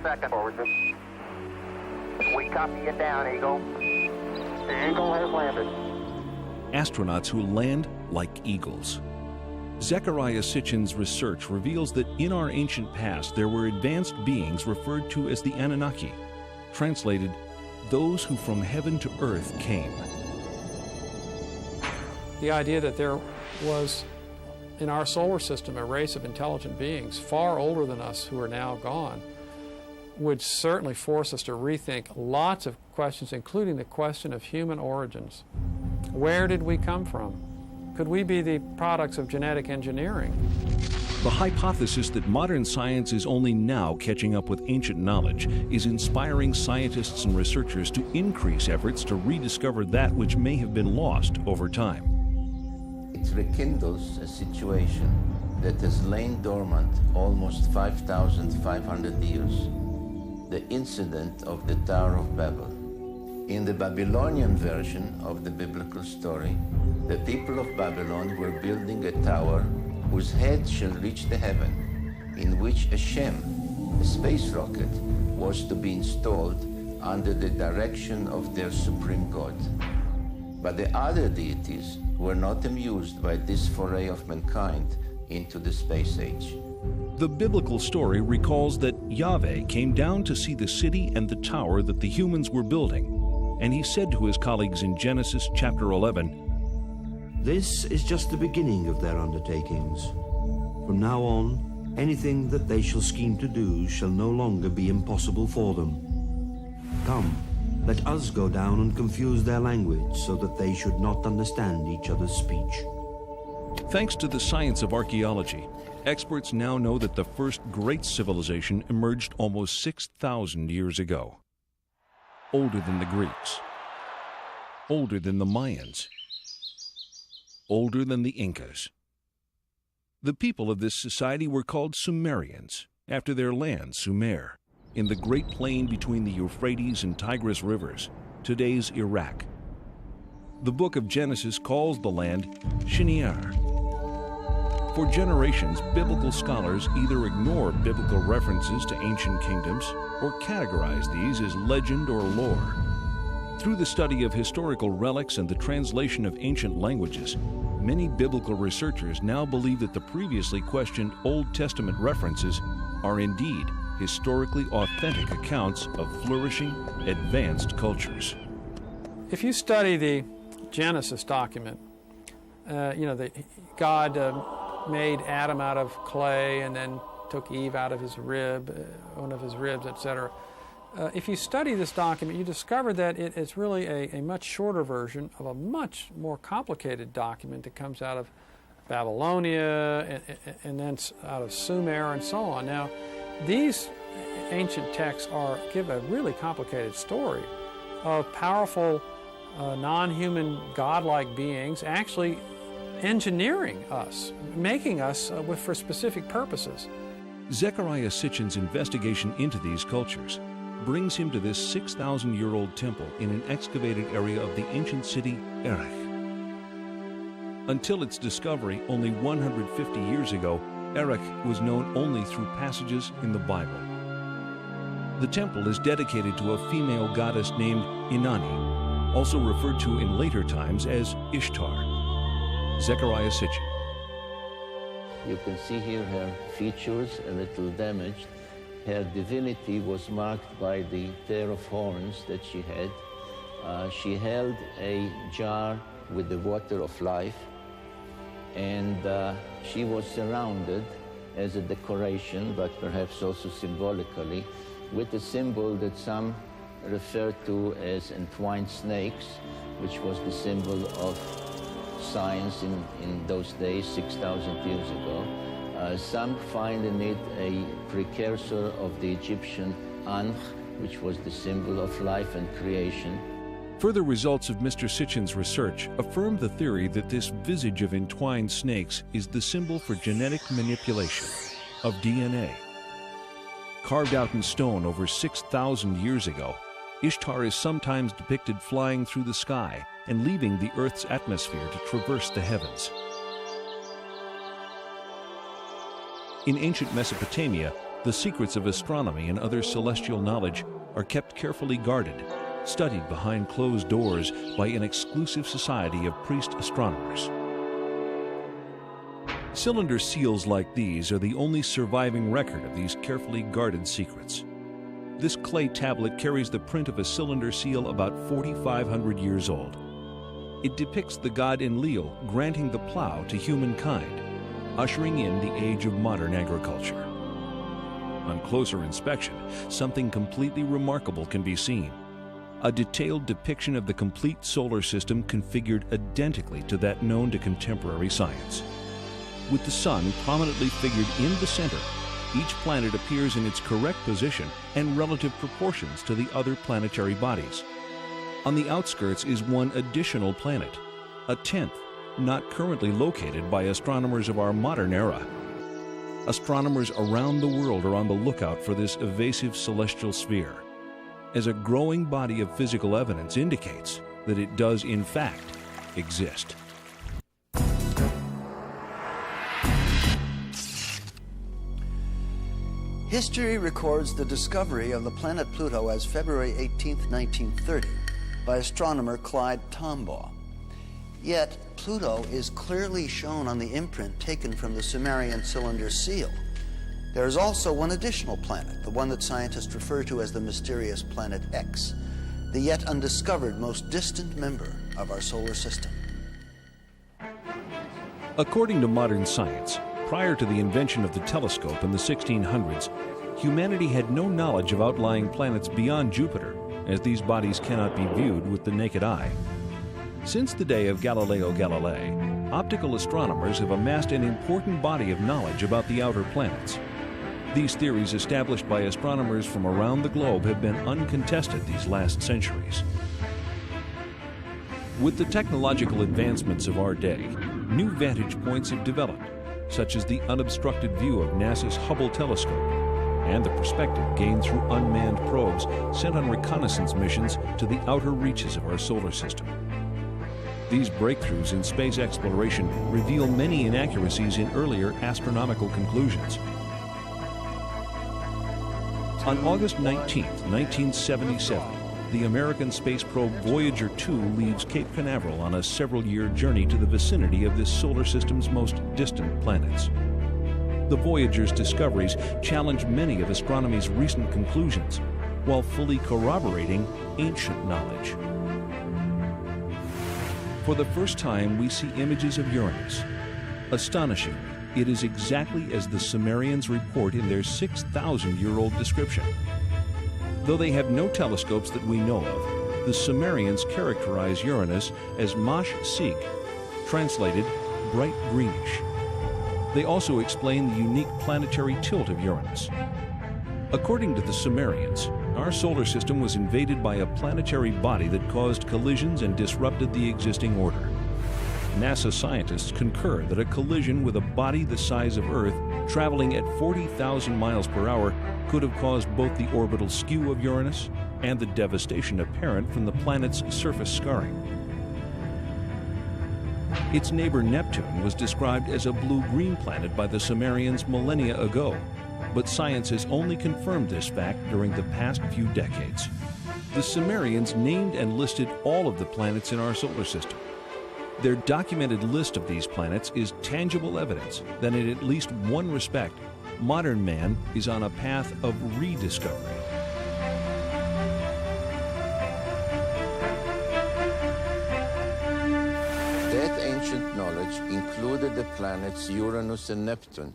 second. Forward. We copy you down, Eagle. The Eagle has landed. Astronauts who land like eagles. Zecharia Sitchin's research reveals that in our ancient past there were advanced beings referred to as the Anunnaki, translated, those who from heaven to earth came. The idea that there was in our solar system a race of intelligent beings far older than us who are now gone would certainly force us to rethink lots of questions, including the question of human origins. Where did we come from? Could we be the products of genetic engineering? The hypothesis that modern science is only now catching up with ancient knowledge is inspiring scientists and researchers to increase efforts to rediscover that which may have been lost over time. It rekindles a situation that has lain dormant almost 5,500 years, the incident of the Tower of Babel. In the Babylonian version of the biblical story, the people of Babylon were building a tower whose head shall reach the heaven, in which a Shem, a space rocket, was to be installed under the direction of their supreme god. But the other deities were not amused by this foray of mankind into the space age. The biblical story recalls that Yahweh came down to see the city and the tower that the humans were building, and he said to his colleagues in Genesis chapter 11, "This is just the beginning of their undertakings. From now on, anything that they shall scheme to do shall no longer be impossible for them. Come, let us go down and confuse their language so that they should not understand each other's speech." Thanks to the science of archaeology, experts now know that the first great civilization emerged almost 6,000 years ago. Older than the Greeks, older than the Mayans, older than the Incas. The people of this society were called Sumerians, after their land, Sumer, in the Great Plain between the Euphrates and Tigris rivers, today's Iraq. The book of Genesis calls the land Shinear. For generations, biblical scholars either ignore biblical references to ancient kingdoms or categorize these as legend or lore. Through the study of historical relics and the translation of ancient languages, many biblical researchers now believe that the previously questioned Old Testament references are indeed historically authentic accounts of flourishing, advanced cultures. If you study the Genesis document, God made Adam out of clay and then took Eve out of his rib, one of his ribs, etc. If you study this document, you discover that it is really a much shorter version of a much more complicated document that comes out of Babylonia and then out of Sumer and so on. Now, these ancient texts give a really complicated story of powerful, non-human, godlike beings actually engineering us, making us for specific purposes. Zecharia Sitchin's investigation into these cultures brings him to this 6,000-year-old temple in an excavated area of the ancient city Erech. Until its discovery only 150 years ago, Erech was known only through passages in the Bible. The temple is dedicated to a female goddess named Inanni, also referred to in later times as Ishtar. Zecharia Sitchin. You can see here her features a little damaged. Her divinity was marked by the pair of horns that she had. She held a jar with the water of life, and she was surrounded as a decoration, but perhaps also symbolically, with a symbol that some refer to as entwined snakes, which was the symbol of science in those days, 6,000 years ago. Some find in it a precursor of the Egyptian Ankh, which was the symbol of life and creation. Further results of Mr. Sitchin's research affirm the theory that this visage of entwined snakes is the symbol for genetic manipulation of DNA. Carved out in stone over 6,000 years ago, Ishtar is sometimes depicted flying through the sky and leaving the Earth's atmosphere to traverse the heavens. In ancient Mesopotamia, the secrets of astronomy and other celestial knowledge are kept carefully guarded, studied behind closed doors by an exclusive society of priest astronomers. Cylinder seals like these are the only surviving record of these carefully guarded secrets. This clay tablet carries the print of a cylinder seal about 4,500 years old. It depicts the god Enlil granting the plow to humankind, ushering in the age of modern agriculture. On closer inspection, something completely remarkable can be seen: a detailed depiction of the complete solar system configured identically to that known to contemporary science. With the sun prominently figured in the center, each planet appears in its correct position and relative proportions to the other planetary bodies. On the outskirts is one additional planet, a 10th, not currently located by astronomers of our modern era. Astronomers around the world are on the lookout for this evasive celestial sphere, as a growing body of physical evidence indicates that it does in fact exist. History records the discovery of the planet Pluto as February 18, 1930, by astronomer Clyde Tombaugh. Yet, Pluto is clearly shown on the imprint taken from the Sumerian cylinder seal. There is also one additional planet, the one that scientists refer to as the mysterious Planet X, the yet undiscovered most distant member of our solar system. According to modern science, prior to the invention of the telescope in the 1600s, humanity had no knowledge of outlying planets beyond Jupiter, as these bodies cannot be viewed with the naked eye. Since the day of Galileo Galilei, optical astronomers have amassed an important body of knowledge about the outer planets. These theories established by astronomers from around the globe have been uncontested these last centuries. With the technological advancements of our day, new vantage points have developed, such as the unobstructed view of NASA's Hubble telescope and the perspective gained through unmanned probes sent on reconnaissance missions to the outer reaches of our solar system. These breakthroughs in space exploration reveal many inaccuracies in earlier astronomical conclusions. On August 19, 1977, the American space probe Voyager 2 leaves Cape Canaveral on a several-year journey to the vicinity of this solar system's most distant planets. The Voyager's discoveries challenge many of astronomy's recent conclusions, while fully corroborating ancient knowledge. For the first time, we see images of Uranus. Astonishingly, it is exactly as the Sumerians report in their 6,000-year-old description. Though they have no telescopes that we know of, the Sumerians characterize Uranus as Mash Sig, translated bright greenish. They also explain the unique planetary tilt of Uranus. According to the Sumerians, our solar system was invaded by a planetary body that caused collisions and disrupted the existing order. NASA scientists concur that a collision with a body the size of Earth, traveling at 40,000 miles per hour, could have caused both the orbital skew of Uranus and the devastation apparent from the planet's surface scarring. Its neighbor Neptune was described as a blue-green planet by the Sumerians millennia ago, but science has only confirmed this fact during the past few decades. The Sumerians named and listed all of the planets in our solar system. Their documented list of these planets is tangible evidence that in at least one respect, modern man is on a path of rediscovery. That ancient knowledge included the planets Uranus and Neptune,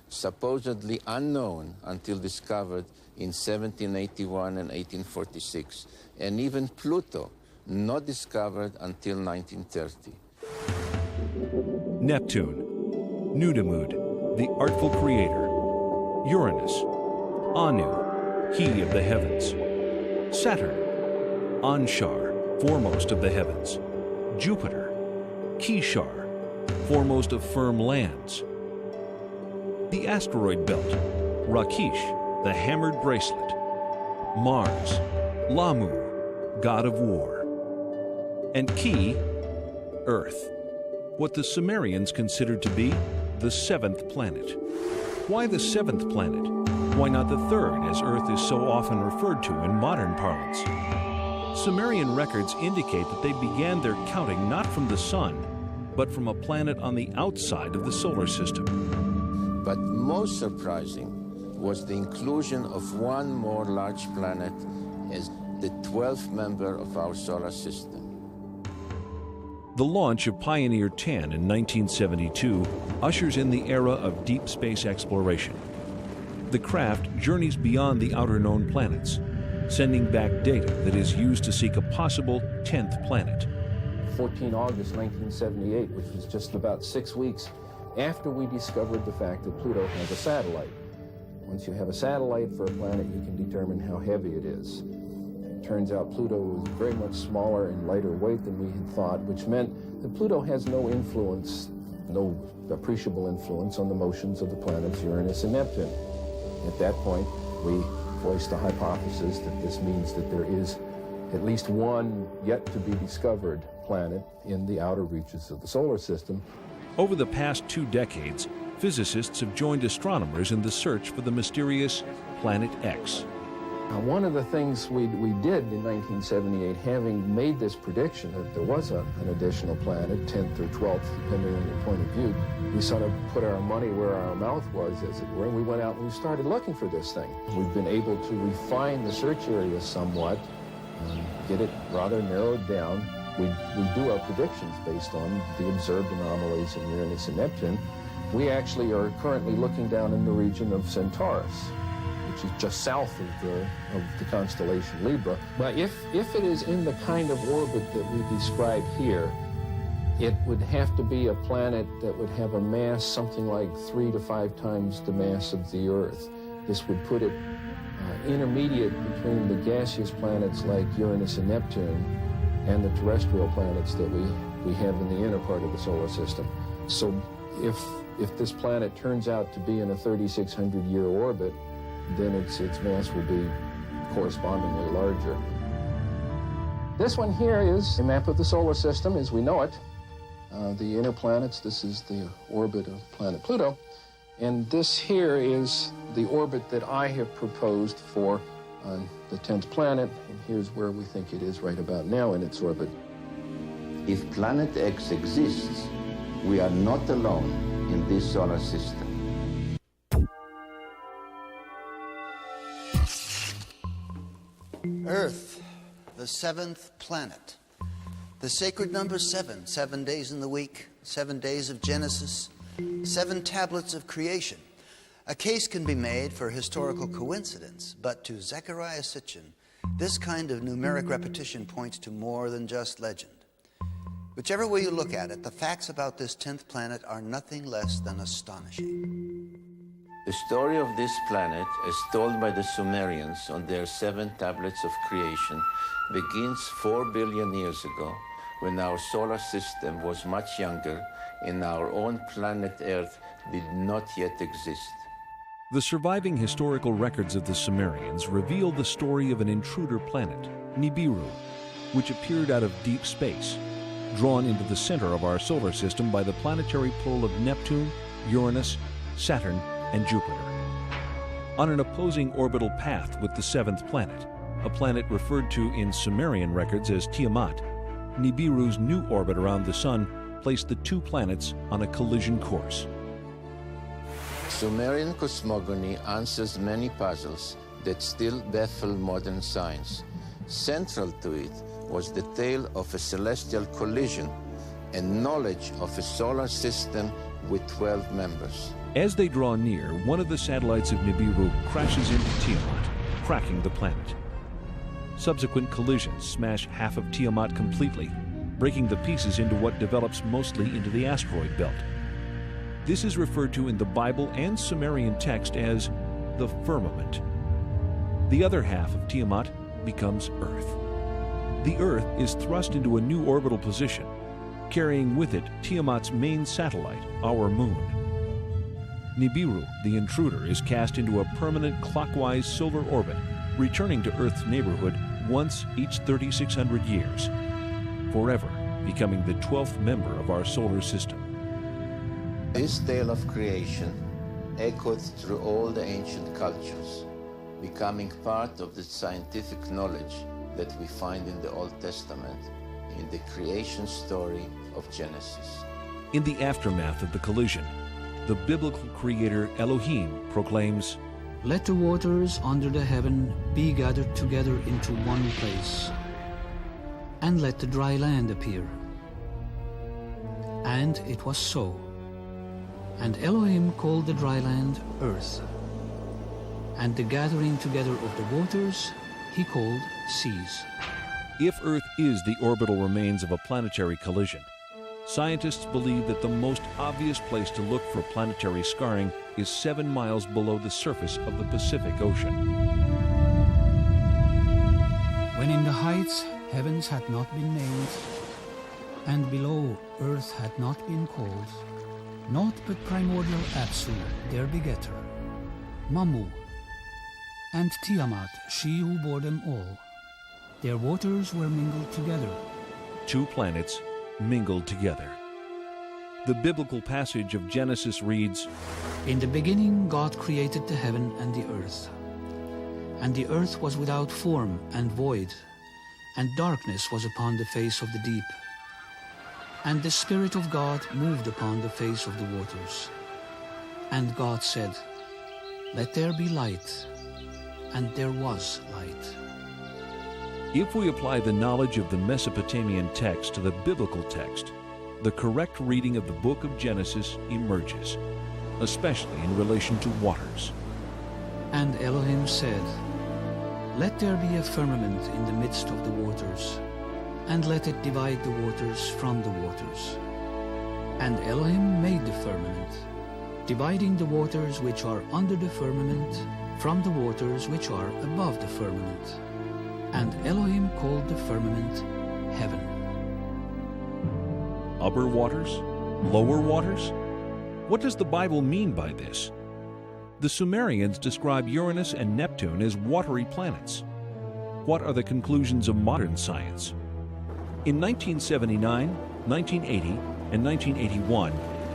supposedly unknown until discovered in 1781 and 1846, and even Pluto, not discovered until 1930. Neptune, Nudimmud, the artful creator. Uranus, Anu, he of the heavens. Saturn, Anshar, foremost of the heavens. Jupiter, Kishar, foremost of firm lands. The asteroid belt, Rakish, the hammered bracelet. Mars, Lamu, god of war. And Ki, Earth, what the Sumerians considered to be the seventh planet. Why the seventh planet? Why not the third, as Earth is so often referred to in modern parlance? Sumerian records indicate that they began their counting not from the sun, but from a planet on the outside of the solar system. But most surprising was the inclusion of one more large planet as the 12th member of our solar system. The launch of Pioneer 10 in 1972 ushers in the era of deep space exploration. The craft journeys beyond the outer known planets, sending back data that is used to seek a possible 10th planet. 14 August 1978, which was just about 6 weeks after we discovered the fact that Pluto has a satellite. Once you have a satellite for a planet, you can determine how heavy it is. It turns out Pluto was very much smaller and lighter weight than we had thought, which meant that Pluto has no influence, no appreciable influence on the motions of the planets Uranus and Neptune. At that point, we voiced the hypothesis that this means that there is at least one yet to be discovered planet in the outer reaches of the solar system. Over the past 2 decades, physicists have joined astronomers in the search for the mysterious Planet X. One of the things we did in 1978, having made this prediction that there was an additional planet, 10th or 12th, depending on your point of view, we sort of put our money where our mouth was, as it were, and we went out and we started looking for this thing. We've been able to refine the search area somewhat, get it rather narrowed down. We do our predictions based on the observed anomalies in Uranus and Neptune. We actually are currently looking down in the region of Centaurus, which is just south of the constellation Libra. But if it is in the kind of orbit that we describe here, it would have to be a planet that would have a mass something like 3 to 5 times the mass of the Earth. This would put it intermediate between the gaseous planets like Uranus and Neptune and the terrestrial planets that we have in the inner part of the solar system. So if this planet turns out to be in a 3,600-year orbit, then its mass will be correspondingly larger. This one here is a map of the solar system as we know it. The inner planets, this is the orbit of planet Pluto. And this here is the orbit that I have proposed for the 10th planet. And here's where we think it is right about now in its orbit. If Planet X exists, we are not alone in this solar system. Earth, the 7th planet. The sacred number 7, 7 days in the week, 7 days of Genesis, 7 tablets of creation. A case can be made for historical coincidence, but to Zecharia Sitchin, this kind of numeric repetition points to more than just legend. Whichever way you look at it, the facts about this 10th planet are nothing less than astonishing. The story of this planet, as told by the Sumerians on their 7 tablets of creation, begins 4 billion years ago, when our solar system was much younger and our own planet Earth did not yet exist. The surviving historical records of the Sumerians reveal the story of an intruder planet, Nibiru, which appeared out of deep space, drawn into the center of our solar system by the planetary pull of Neptune, Uranus, Saturn, and Jupiter. On an opposing orbital path with the 7th planet, a planet referred to in Sumerian records as Tiamat, Nibiru's new orbit around the Sun placed the 2 planets on a collision course. Sumerian cosmogony answers many puzzles that still baffle modern science. Central to it was the tale of a celestial collision and knowledge of a solar system with 12 members. As they draw near, one of the satellites of Nibiru crashes into Tiamat, cracking the planet. Subsequent collisions smash half of Tiamat completely, breaking the pieces into what develops mostly into the asteroid belt. This is referred to in the Bible and Sumerian text as the firmament. The other half of Tiamat becomes Earth. The Earth is thrust into a new orbital position, carrying with it Tiamat's main satellite, our moon. Nibiru, the intruder, is cast into a permanent clockwise solar orbit, returning to Earth's neighborhood once each 3,600 years, forever becoming the 12th member of our solar system. This tale of creation echoed through all the ancient cultures, becoming part of the scientific knowledge that we find in the Old Testament, in the creation story of Genesis. In the aftermath of the collision, the biblical creator Elohim proclaims, "Let the waters under the heaven be gathered together into one place, and let the dry land appear." And it was so. And Elohim called the dry land earth, and the gathering together of the waters he called seas. If Earth is the orbital remains of a planetary collision, scientists believe that the most obvious place to look for planetary scarring is 7 miles below the surface of the Pacific Ocean. When in the heights heavens had not been named, and below earth had not been called, naught but primordial Apsu, their begetter, Mamu, and Tiamat, she who bore them all. Their waters were mingled together. 2 planets mingled together. The biblical passage of Genesis reads, "In the beginning God created the heaven and the earth. And the earth was without form and void, and darkness was upon the face of the deep. And the Spirit of God moved upon the face of the waters. And God said, Let there be light. And there was light." If we apply the knowledge of the Mesopotamian text to the biblical text, the correct reading of the book of Genesis emerges, especially in relation to waters. And Elohim said, Let there be a firmament in the midst of the waters, and let it divide the waters from the waters. And Elohim made the firmament, dividing the waters which are under the firmament from the waters which are above the firmament. And Elohim called the firmament heaven. Upper waters? Lower waters? What does the Bible mean by this? The Sumerians describe Uranus and Neptune as watery planets. What are the conclusions of modern science? In 1979, 1980, and 1981,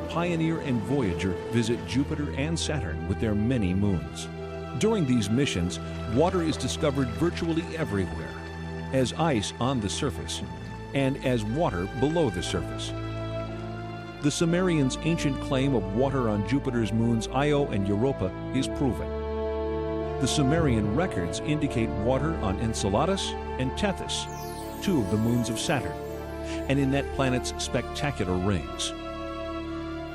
Pioneer and Voyager visit Jupiter and Saturn with their many moons. During these missions, water is discovered virtually everywhere, as ice on the surface and as water below the surface. The Sumerians' ancient claim of water on Jupiter's moons Io and Europa is proven. The Sumerian records indicate water on Enceladus and Tethys, 2 of the moons of Saturn, and in that planet's spectacular rings.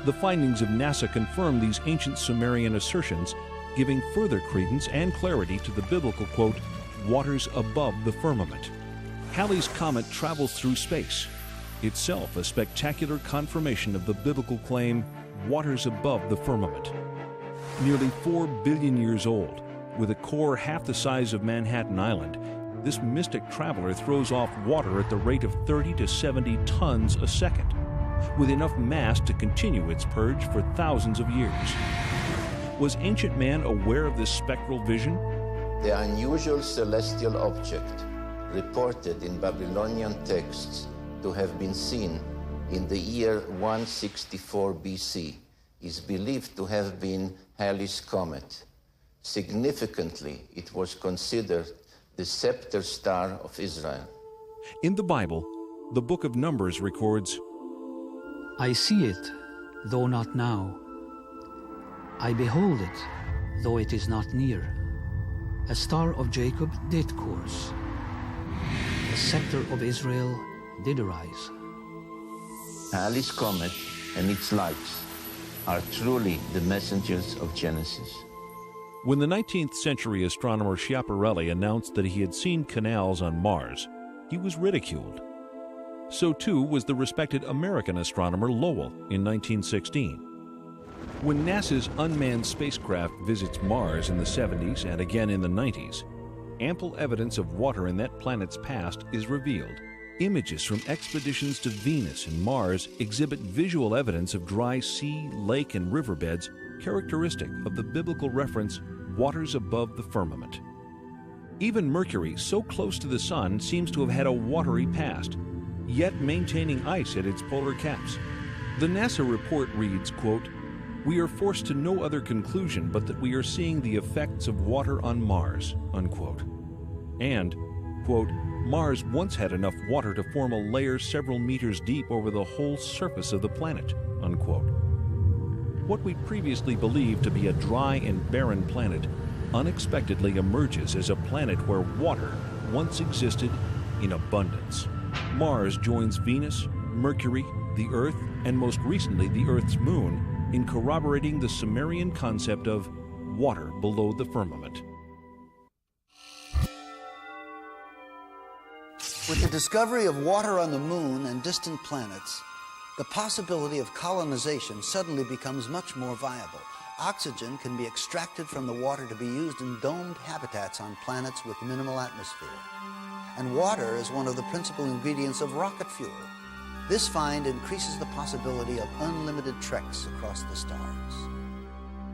The findings of NASA confirm these ancient Sumerian assertions, giving further credence and clarity to the biblical quote, "waters above the firmament." Halley's Comet travels through space, itself a spectacular confirmation of the biblical claim, "waters above the firmament." Nearly 4 billion years old, with a core half the size of Manhattan Island, this mystic traveler throws off water at the rate of 30 to 70 tons a second, with enough mass to continue its purge for thousands of years. Was ancient man aware of this spectral vision? The unusual celestial object, reported in Babylonian texts to have been seen in the year 164 BC, is believed to have been Halley's Comet. Significantly, it was considered the scepter star of Israel. In the Bible, the book of Numbers records, "I see it, though not now. I behold it, though it is not near. A star of Jacob did course. The scepter of Israel did arise." Halley's Comet and its lights are truly the messengers of Genesis. when the 19th century astronomer Schiaparelli announced that he had seen canals on Mars, he was ridiculed. So too was the respected American astronomer Lowell in 1916. When NASA's unmanned spacecraft visits Mars in the 70s and again in the 90s, ample evidence of water in that planet's past is revealed. Images from expeditions to Venus and Mars exhibit visual evidence of dry sea, lake, and riverbeds characteristic of the biblical reference, waters above the firmament. Even Mercury, so close to the Sun, seems to have had a watery past, yet maintaining ice at its polar caps. The NASA report reads, quote, We are forced to no other conclusion but that we are seeing the effects of water on Mars, unquote. And, quote, Mars once had enough water to form a layer several meters deep over the whole surface of the planet, unquote. What we previously believed to be a dry and barren planet unexpectedly emerges as a planet where water once existed in abundance. Mars joins Venus, Mercury, the Earth, and most recently the Earth's moon in corroborating the Sumerian concept of water below the firmament. With the discovery of water on the moon and distant planets, the possibility of colonization suddenly becomes much more viable. Oxygen can be extracted from the water to be used in domed habitats on planets with minimal atmosphere. And water is one of the principal ingredients of rocket fuel. This find increases the possibility of unlimited treks across the stars.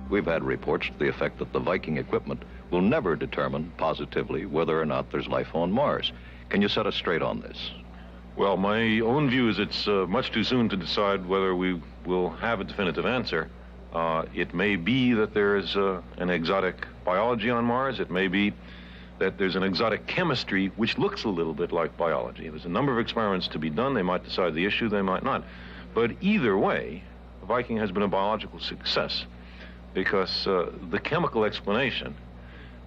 We've had reports to the effect that the Viking equipment will never determine positively whether or not there's life on Mars. Can you set us straight on this? Well, my own view is it's much too soon to decide whether we will have a definitive answer. It may be that there is an exotic biology on Mars. It may be that there's an exotic chemistry which looks a little bit like biology. There's a number of experiments to be done. They might decide the issue, they might not. But either way, Viking has been a biological success because the chemical explanation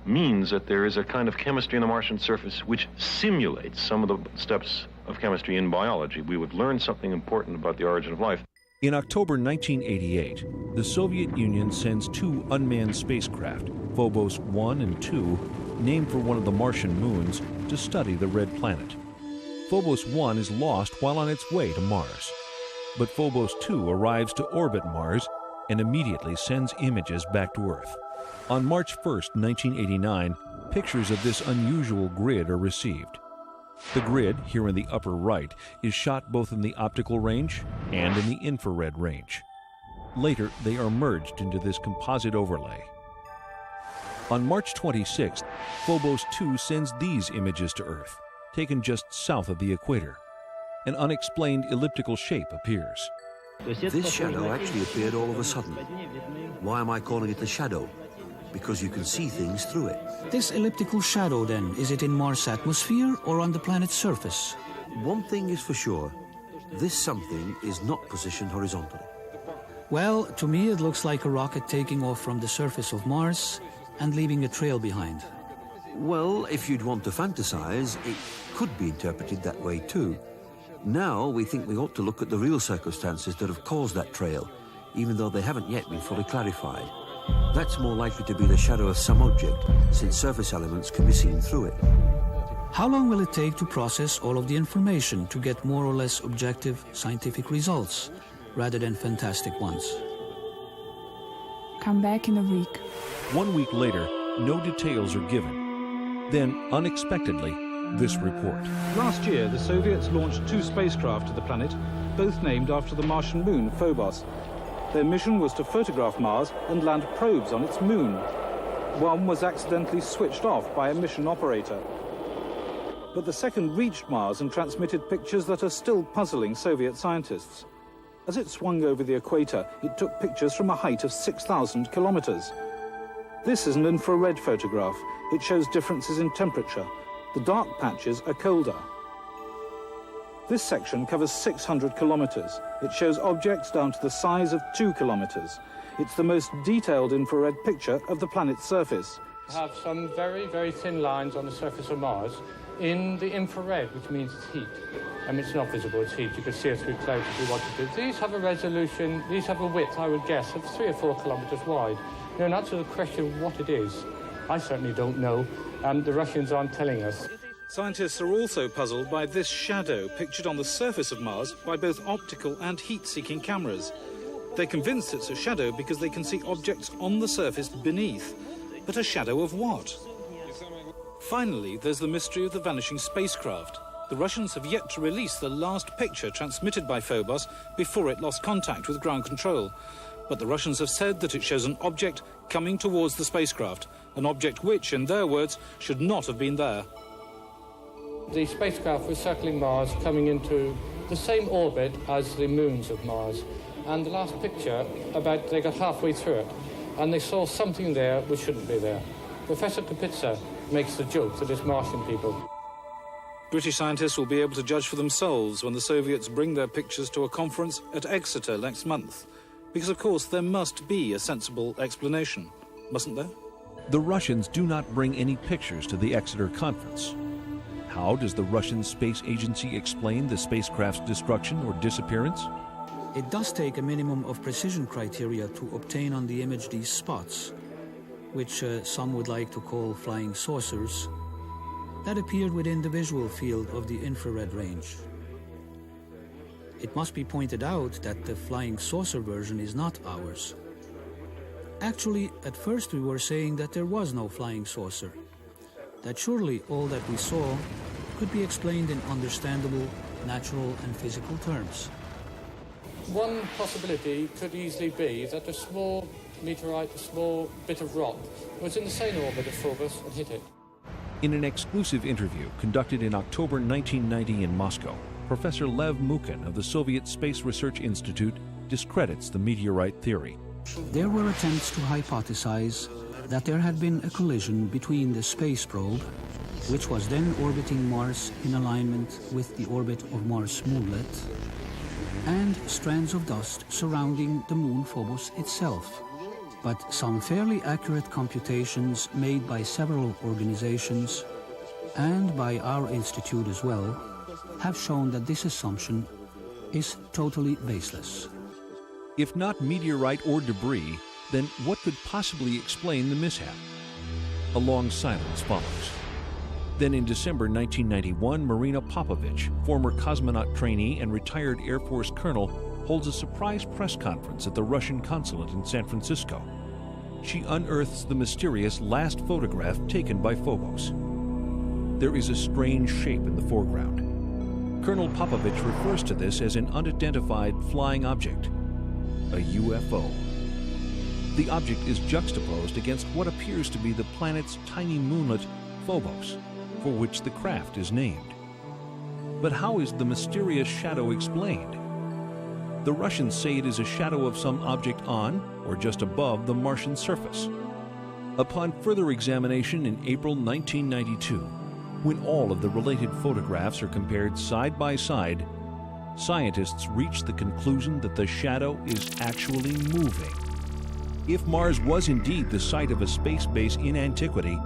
means that there is a kind of chemistry on the Martian surface which simulates some of the steps of chemistry in biology. We would learn something important about the origin of life. In October 1988, the Soviet Union sends two unmanned spacecraft, Phobos 1 and 2, named for one of the Martian moons, to study the red planet. Phobos 1 is lost while on its way to Mars. But Phobos 2 arrives to orbit Mars and immediately sends images back to Earth. On March 1, 1989, pictures of this unusual grid are received. The grid, here in the upper right, is shot both in the optical range and in the infrared range. Later, they are merged into this composite overlay. On March 26th, Phobos 2 sends these images to Earth, taken just south of the equator. An unexplained elliptical shape appears. This shadow actually appeared all of a sudden. Why am I calling it a shadow? Because you can see things through it. This elliptical shadow, then, is it in Mars' atmosphere or on the planet's surface? One thing is for sure. This something is not positioned horizontally. Well, to me it looks like a rocket taking off from the surface of Mars and leaving a trail behind. Well, if you'd want to fantasize, it could be interpreted that way too. Now we think we ought to look at the real circumstances that have caused that trail, even though they haven't yet been fully clarified. That's more likely to be the shadow of some object, since surface elements can be seen through it. How long will it take to process all of the information to get more or less objective scientific results, rather than fantastic ones? Come back in a week. 1 week later, no details are given. Then, unexpectedly, this report. Last year, the Soviets launched 2 spacecraft to the planet, both named after the Martian moon, Phobos. Their mission was to photograph Mars and land probes on its moon. One was accidentally switched off by a mission operator. But the second reached Mars and transmitted pictures that are still puzzling Soviet scientists. As it swung over the equator, it took pictures from a height of 6,000 kilometers. This is an infrared photograph. It shows differences in temperature. The dark patches are colder. This section covers 600 kilometers. It shows objects down to the size of 2 kilometers. It's the most detailed infrared picture of the planet's surface. We have some very, very thin lines on the surface of Mars in the infrared, which means it's heat. It's not visible, it's heat. You could see it through clouds if you wanted to. These have a resolution, these have a width, I would guess, of 3 or 4 kilometers wide. Now, in answer to the question of what it is, I certainly don't know, and the Russians aren't telling us. Scientists are also puzzled by this shadow pictured on the surface of Mars by both optical and heat-seeking cameras. They're convinced it's a shadow because they can see objects on the surface beneath. But a shadow of what? Finally, there's the mystery of the vanishing spacecraft. The Russians have yet to release the last picture transmitted by Phobos before it lost contact with ground control. But the Russians have said that it shows an object coming towards the spacecraft, an object which, in their words, should not have been there. The spacecraft was circling Mars, coming into the same orbit as the moons of Mars. and the last picture, they got halfway through it, and they saw something there which shouldn't be there. Professor Kapitsa makes the joke that it's Martian people. British scientists will be able to judge for themselves when the Soviets bring their pictures to a conference at Exeter next month. Because, of course, there must be a sensible explanation, mustn't there? The Russians do not bring any pictures to the Exeter conference. How does the Russian Space Agency explain the spacecraft's destruction or disappearance? It does take a minimum of precision criteria to obtain on the image these spots, which some would like to call flying saucers, that appeared within the visual field of the infrared range. It must be pointed out that the flying saucer version is not ours. Actually, at first we were saying that there was no flying saucer, that surely all that we saw could be explained in understandable, natural and physical terms. One possibility could easily be that a small meteorite, a small bit of rock, was in the same orbit of Phobos and hit it. In an exclusive interview conducted in October 1990 in Moscow, Professor Lev Mukhin of the Soviet Space Research Institute discredits the meteorite theory. There were attempts to hypothesize that there had been a collision between the space probe, which was then orbiting Mars in alignment with the orbit of Mars' moonlet, and strands of dust surrounding the moon Phobos itself. But some fairly accurate computations made by several organizations, and by our institute as well, have shown that this assumption is totally baseless. If not meteorite or debris, then what could possibly explain the mishap? A long silence follows. Then in December 1991, Marina Popovich, former cosmonaut trainee and retired Air Force colonel, holds a surprise press conference at the Russian consulate in San Francisco. She unearths the mysterious last photograph taken by Phobos. There is a strange shape in the foreground. Colonel Popovich refers to this as an unidentified flying object, a UFO. The object is juxtaposed against what appears to be the planet's tiny moonlet, Phobos, for which the craft is named. But how is the mysterious shadow explained? The Russians say it is a shadow of some object on or just above the Martian surface. Upon further examination in April 1992, when all of the related photographs are compared side by side, scientists reach the conclusion that the shadow is actually moving. If Mars was indeed the site of a space base in antiquity,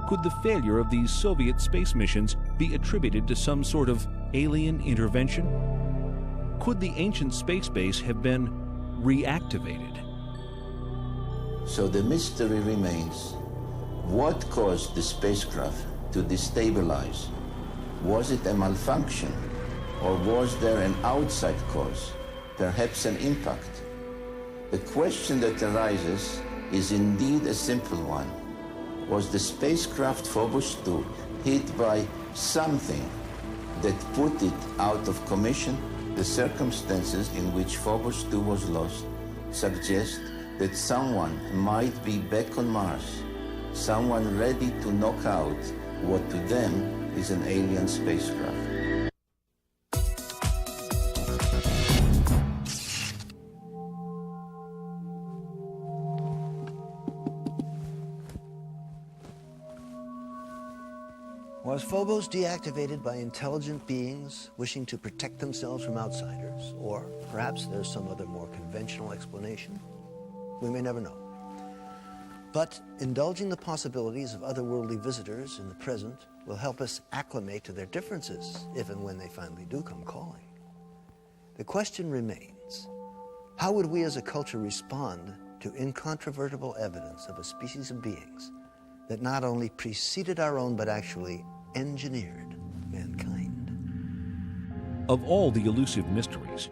could the failure of these Soviet space missions be attributed to some sort of alien intervention? Could the ancient space base have been reactivated? So the mystery remains. What caused the spacecraft to destabilize? Was it a malfunction? Or was there an outside cause, perhaps an impact? The question that arises is indeed a simple one. Was the spacecraft Phobos 2 hit by something that put it out of commission? The circumstances in which Phobos 2 was lost suggest that someone might be back on Mars, someone ready to knock out what to them is an alien spacecraft. Was Phobos deactivated by intelligent beings wishing to protect themselves from outsiders? Or perhaps there's some other more conventional explanation? We may never know. But indulging the possibilities of otherworldly visitors in the present will help us acclimate to their differences if and when they finally do come calling. The question remains, how would we as a culture respond to incontrovertible evidence of a species of beings that not only preceded our own but actually engineered mankind? Of all the elusive mysteries,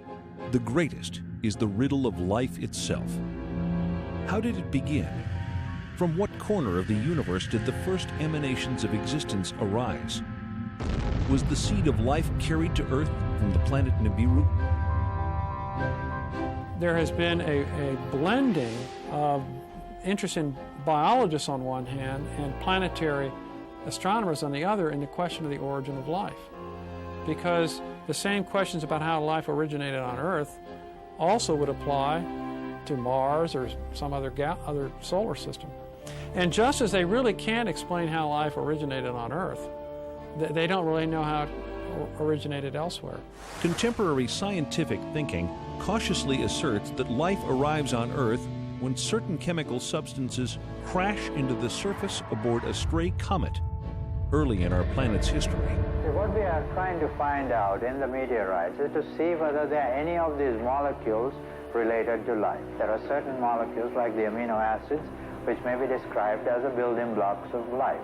the greatest is the riddle of life itself. How did it begin? From what corner of the universe did the first emanations of existence arise? Was the seed of life carried to Earth from the planet Nibiru? There has been a blending of interest in biologists on one hand and planetary astronomers on the other in the question of the origin of life. Because the same questions about how life originated on Earth also would apply to Mars or some other solar system. And just as they really can't explain how life originated on Earth, they don't really know how it originated elsewhere. Contemporary scientific thinking cautiously asserts that life arrives on Earth when certain chemical substances crash into the surface aboard a stray comet early in our planet's history. What we are trying to find out in the meteorites is to see whether there are any of these molecules related to life. There are certain molecules, like the amino acids, which may be described as the building blocks of life.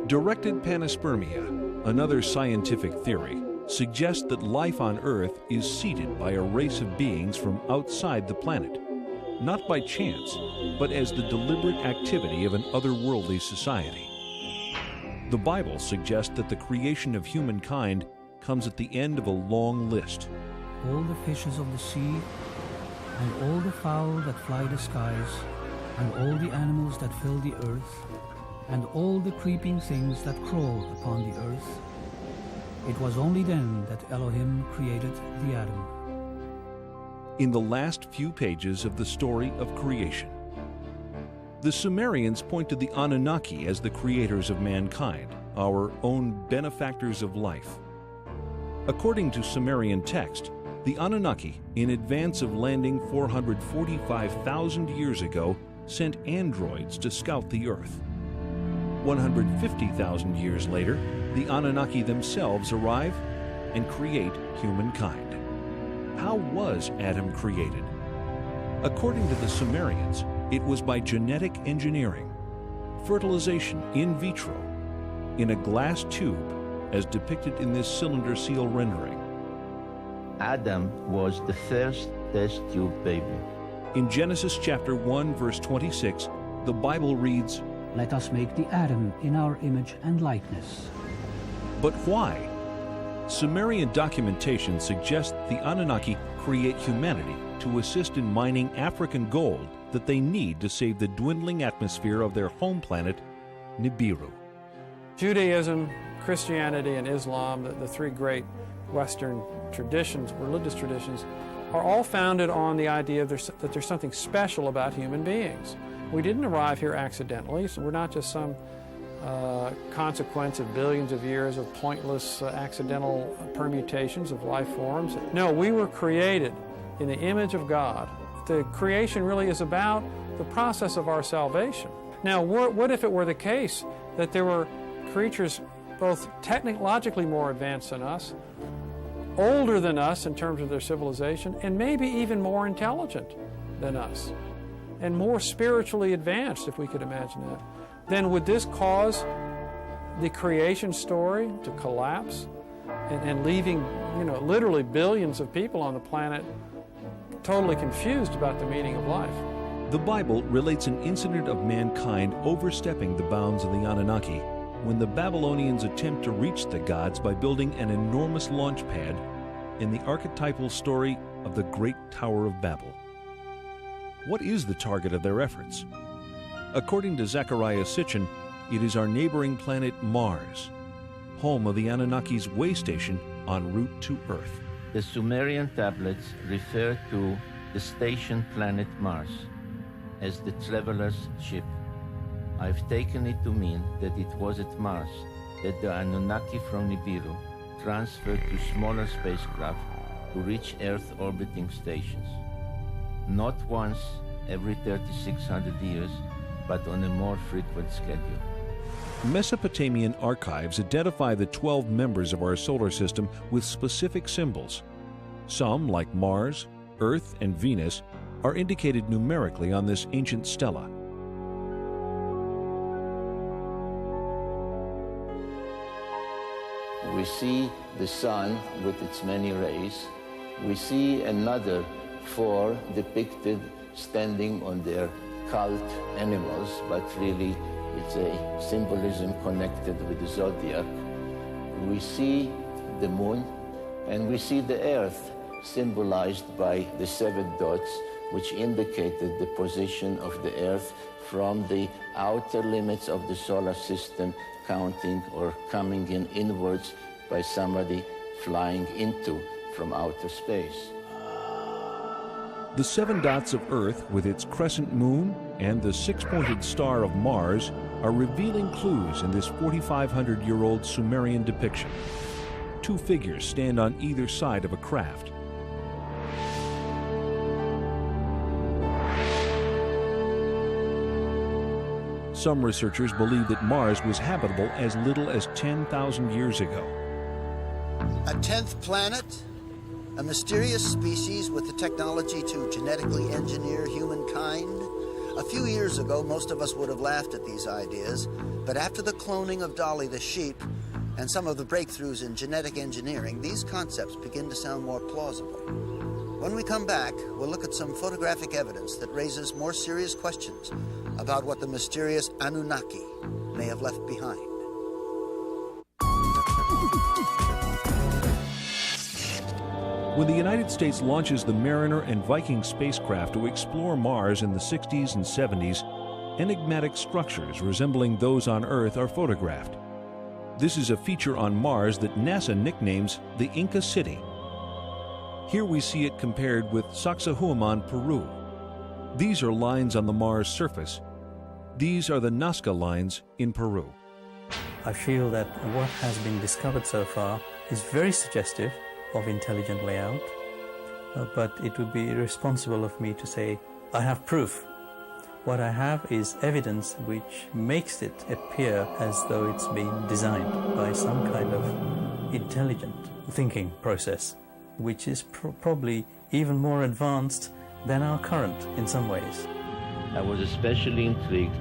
Directed panspermia, another scientific theory, suggests that life on Earth is seeded by a race of beings from outside the planet, not by chance, but as the deliberate activity of an otherworldly society. The Bible suggests that the creation of humankind comes at the end of a long list. All the fishes of the sea, and all the fowl that fly the skies, and all the animals that fill the earth, and all the creeping things that crawl upon the earth. It was only then that Elohim created the atom. In the last few pages of the story of creation, the Sumerians point to the Anunnaki as the creators of mankind, our own benefactors of life. According to Sumerian text, the Anunnaki, in advance of landing 445,000 years ago, sent androids to scout the Earth. 150,000 years later, the Anunnaki themselves arrive and create humankind. How was Adam created? According to the Sumerians, it was by genetic engineering, fertilization in vitro, in a glass tube, as depicted in this cylinder seal rendering. Adam was the first test tube baby. In Genesis chapter 1, verse 26, the Bible reads, "Let us make the atom in our image and likeness." But why? Sumerian documentation suggests the Anunnaki create humanity to assist in mining African gold that they need to save the dwindling atmosphere of their home planet, Nibiru. Judaism, Christianity, and Islam, the three great Western traditions, religious traditions, are all founded on the idea that there's something special about human beings. We didn't arrive here accidentally, so we're not just some consequence of billions of years of pointless accidental permutations of life forms. No, we were created in the image of God. The creation really is about the process of our salvation. Now, what if it were the case that there were creatures both technologically more advanced than us, older than us in terms of their civilization, and maybe even more intelligent than us, and more spiritually advanced, if we could imagine that? Then would this cause the creation story to collapse and leaving, literally billions of people on the planet totally confused about the meaning of life? The Bible relates an incident of mankind overstepping the bounds of the Anunnaki when the Babylonians attempt to reach the gods by building an enormous launch pad in the archetypal story of the Great Tower of Babel. What is the target of their efforts? According to Zecharia Sitchin, it is our neighboring planet Mars, home of the Anunnaki's way station en route to Earth. The Sumerian tablets refer to the station planet Mars as the traveler's ship. I've taken it to mean that it was at Mars that the Anunnaki from Nibiru transferred to smaller spacecraft to reach Earth orbiting stations. Not once every 3,600 years, but on a more frequent schedule. Mesopotamian archives identify the 12 members of our solar system with specific symbols. Some, like Mars, Earth, and Venus, are indicated numerically on this ancient stela. We see the sun with its many rays. We see another 4 depicted standing on their cult animals, but really it's a symbolism connected with the zodiac. We see the moon, and we see the earth symbolized by the 7 dots, which indicated the position of the earth from the outer limits of the solar system, counting or coming in inwards by somebody flying into from outer space. The 7 dots of Earth with its crescent moon and the 6-pointed star of Mars are revealing clues in this 4,500-year-old Sumerian depiction. 2 figures stand on either side of a craft. Some researchers believe that Mars was habitable as little as 10,000 years ago. A 10th planet? A mysterious species with the technology to genetically engineer humankind? A few years ago, most of us would have laughed at these ideas, but after the cloning of Dolly the sheep and some of the breakthroughs in genetic engineering, these concepts begin to sound more plausible. When we come back, we'll look at some photographic evidence that raises more serious questions about what the mysterious Anunnaki may have left behind. When the United States launches the Mariner and Viking spacecraft to explore Mars in the 60s and 70s, enigmatic structures resembling those on Earth are photographed. This is a feature on Mars that NASA nicknames the Inca City. Here we see it compared with Sacsayhuaman, Peru. These are lines on the Mars surface. These are the Nazca lines in Peru. I feel that what has been discovered so far is very suggestive of intelligent layout, but it would be irresponsible of me to say I have proof. What I have is evidence which makes it appear as though it's been designed by some kind of intelligent thinking process, which is probably even more advanced than our current in some ways. I was especially intrigued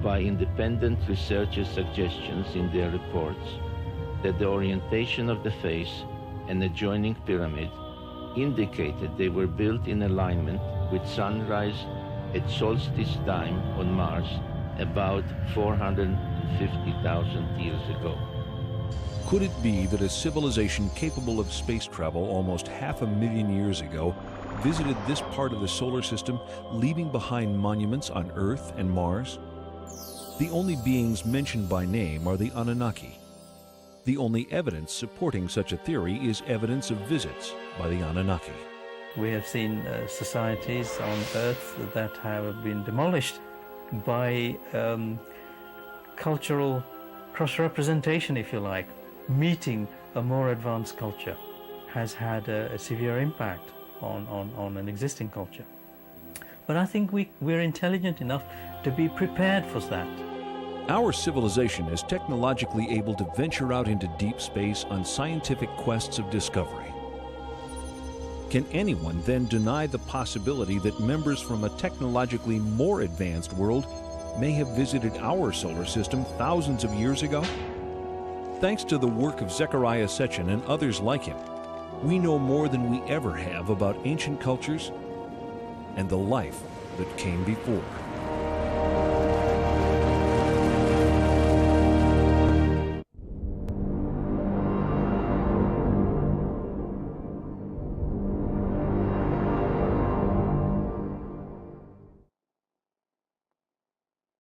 by independent researchers' suggestions in their reports that the orientation of the face and adjoining pyramid indicated they were built in alignment with sunrise at solstice time on Mars about 450,000 years ago. Could it be that a civilization capable of space travel almost 500,000 years ago visited this part of the solar system, leaving behind monuments on Earth and Mars? The only beings mentioned by name are the Anunnaki. The only evidence supporting such a theory is evidence of visits by the Anunnaki. We have seen societies on Earth that have been demolished by cultural cross-representation, if you like. Meeting a more advanced culture has had a severe impact on an existing culture. But I think we're intelligent enough to be prepared for that. Our civilization is technologically able to venture out into deep space on scientific quests of discovery. Can anyone then deny the possibility that members from a technologically more advanced world may have visited our solar system thousands of years ago? Thanks to the work of Zecharia Sitchin and others like him, we know more than we ever have about ancient cultures and the life that came before.